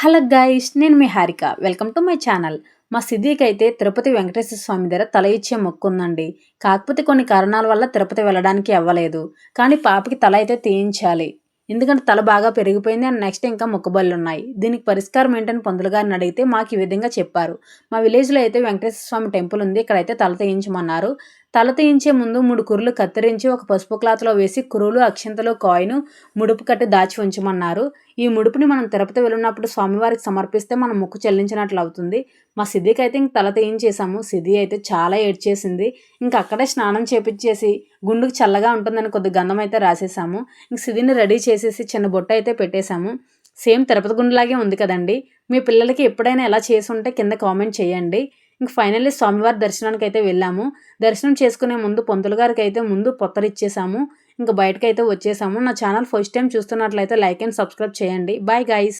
Hello guys, నేను మీ Harika. Welcome to my channel. మా సిద్ధికి అయితే తిరుపతి వెంకటేశ్వర స్వామి దగ్గర తల ఇచ్చే మొక్కు ఉందండి. కాకపోతే కొన్ని కారణాల వల్ల తిరుపతి వెళ్ళడానికి అవ్వలేదు. కానీ పాపకి తల అయితే తీయించాలి. ఎందుకంటే తల బాగా పెరిగిపోయింది అండ్ నెక్స్ట్ ఇంకా మొక్కుబళ్ళు ఉన్నాయి. దీనికి పరిష్కారం ఏంటని పంతులు గారిని అడిగితే మాకు ఈ విధంగా చెప్పారు. మా విలేజ్లో అయితే వెంకటేశ్వర స్వామి టెంపుల్ ఉంది. ఇక్కడైతే తల తీయించమన్నారు. తల తీయించే ముందు 3 కురులు కత్తిరించి ఒక పసుపు క్లాత్లో వేసి కురులు, అక్షింతలు, కాయిన్ ముడుపు కట్టి దాచి ఉంచమన్నారు. ఈ ముడుపుని మనం తిరుపతి వెళ్ళినప్పుడు స్వామివారికి సమర్పిస్తే మనం మొక్కు చెల్లించినట్లు అవుతుంది. మా సిద్ధికి అయితే ఇంక తల తీయించేసాము. సిద్ధి అయితే చాలా ఏడ్చేసింది. ఇంక అక్కడే స్నానం చేపించేసి గుండుకు చల్లగా ఉంటుందని కొద్ది గంధం అయితే రాసేసాము. ఇంక సిద్ధిని రెడీ చేసేసి చిన్న బొట్టు అయితే పెట్టేశాము. సేమ్ తిరుపతి గుండులాగే ఉంది కదండి. మీ పిల్లలకి ఎప్పుడైనా ఎలా చేసి ఉంటే కింద కామెంట్ చేయండి. ఇంక ఫైనల్లీ స్వామివారి దర్శనానికి అయితే వెళ్ళాము. దర్శనం చేసుకునే ముందు పంతులు గారికి అయితే ముందు పొత్తరిచ్చేసాము. ఇంకా బయటకైతే వచ్చేసాము. నా ఛానల్ ఫస్ట్ టైం చూస్తున్నట్లయితే లైక్ అండ్ సబ్స్క్రైబ్ చేయండి. Bye guys.